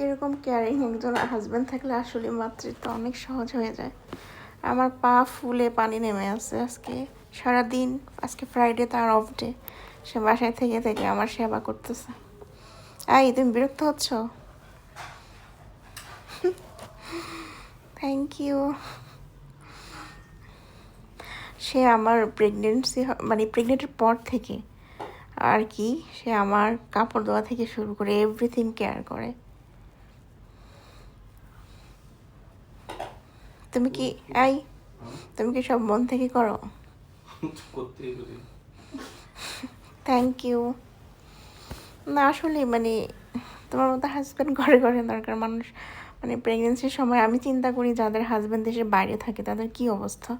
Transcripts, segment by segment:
এরকম কেয়ারিং একজন হাজব্যান্ড থাকলে আসলে মাতৃত্ব অনেক সহজ হয়ে যায়। আমার পা ফুলে পানি নেমে আছে আজকে সারাদিন। আজকে ফ্রাইডে, তার অফ ডে। সে বাসায় থেকে থেকে আমার সেবা করতেছে। তুমি বিরক্ত হচ্ছ? Thank you. সে আমার প্রেগনেন্সি মানে প্রেগনেন্টের পর থেকে আর কি, সে আমার কাপড় ধোয়া থেকে শুরু করে এভরিথিং কেয়ার করে। তুমি কি তুমি কি সব মন থেকে করো? Thank you. না আসলে মানে তোমার মতো হাজব্যান্ড ঘরে ঘরে দরকার। মানুষ মানে প্রেগনেন্সির সময় আমি চিন্তা করি যাদের হাজব্যান্ড দেশের বাইরে থাকে তাদের কি অবস্থা।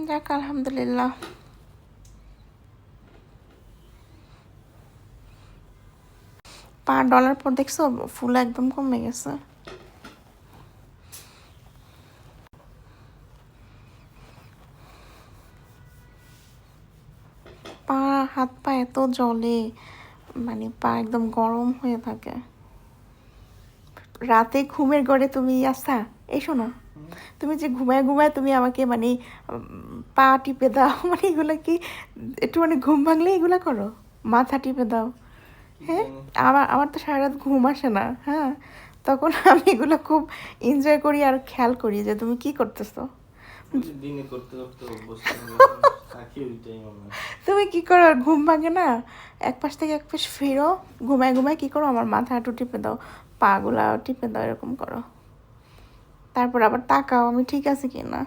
যাক আলহামদুলিল্লাহ। $5 পর দেখছো ফুল একদম কমে গেছে। পা হাত পা এত জ্বলে, মানে পা একদম গরম হয়ে থাকে। রাতে ঘুমের ঘরে তুমি এই শোনো, তুমি যে ঘুমায় ঘুমায় তুমি আমাকে মানে পা টিপে দাও, মানে এগুলো কি একটু মানে ঘুম ভাঙলে এগুলো করো? মাথা টিপে দাও। হ্যাঁ, আমার আমার তো সারা রাত ঘুম আসে না। হ্যাঁ, তখন আমি এগুলো খুব এনজয় করি আর খেয়াল করি যে তুমি কি করতেছো। দিনে করতে করতে অভ্যস্ত থাকি ওইটাই মনে হয়। তুমি কি করো, ঘুম ভাঙে না, এক পাশ থেকে এক পাশ ফিরো, ঘুমায় ঘুমায় কি করো, আমার মাথা হাঁটু টিপে দাও, পাগুলা টিপে দাও, এরকম করো। তারপর আবার তাকাও আমি ঠিক আছে কি না।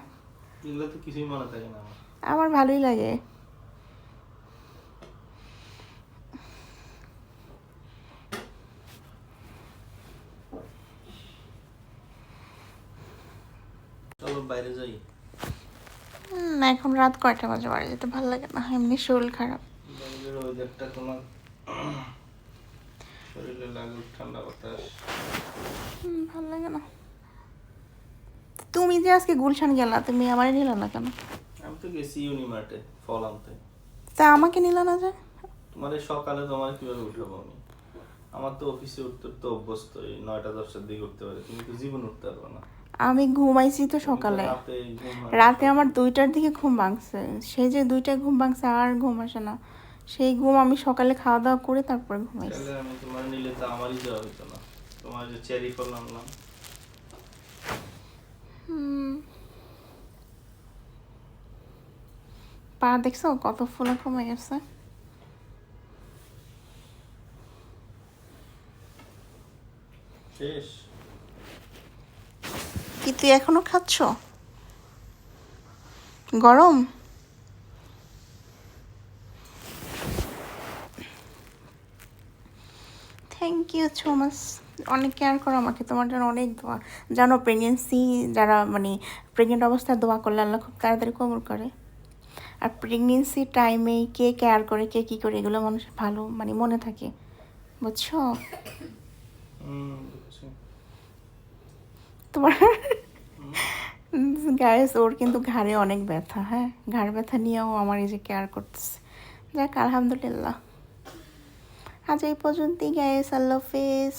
এগুলো তো কিছুই মনে থাকে না আমার। আমার ভালোই লাগে। চলো বাইরে যাই। না, এখন রাত কয়টা বাজে, বাড়ি যেতে ভালো লাগে না, এমনি শরীর খারাপ। বাইরের ওয়েদারটা তোমার শরীরে লাগুক, ঠান্ডা বাতাস। ভালো লাগে না। তুমি যে আজকে গুলশান গেলা, তুমি আমারে নিলা না কেন? আমি তো গেছি ইউনিমার্টে ফল আনতে। তা আমাকে নিলা না যে? তোমার এই সকালে তোমার কিভাবে উঠাবো আমি? আমার তো অফিসে উঠতে উঠতে অভ্যস্ত, এই 9টা-10টার দিকে উঠতে পারে, তুমি তো জীবন উঠতে পারবে না। আমি ঘুমাইছি তো সকালে, রাতে আমার 2টার দিকে ঘুম ভাঙছে। সেই যে 2টায় ঘুম ভাঙছে আর ঘুম আসে না। সেই ঘুম আমি সকালে খাওয়া দাওয়া করে তারপরে ঘুমাইছি। তাহলে আমি তোমার নিলে তো আমারই যাওয়া হতো না। তোমার যে চেরি ফল আনলাম। পা দেখছো কত ফুলে কমে গেছে। শেষ। কি তুই এখনো খাচ্ছ? গরম? Thank you so much. অনেক কেয়ার করো আমাকে, তোমার জন্য অনেক দোয়া। জানো প্রেগনেন্সি যারা মানে প্রেগনেন্ট অবস্থায় দোয়া করলে আল্লাহ খুব তাড়াতাড়ি কবুল করে। আর প্রেগনেন্সি টাইমে কে কেয়ার করে কে কী করে এগুলো মানুষের ভালো মানে মনে থাকে, বুঝছো? তোমার গায়েস ওর কিন্তু ঘাড়ে অনেক ব্যথা। হ্যাঁ, ঘাড় ব্যথা নিয়েও আমার এই যে কেয়ার করতেছে। যাক আলহামদুলিল্লাহ। আজ এই পর্যন্তই গায়েস, আল্লাহ হাফেজ।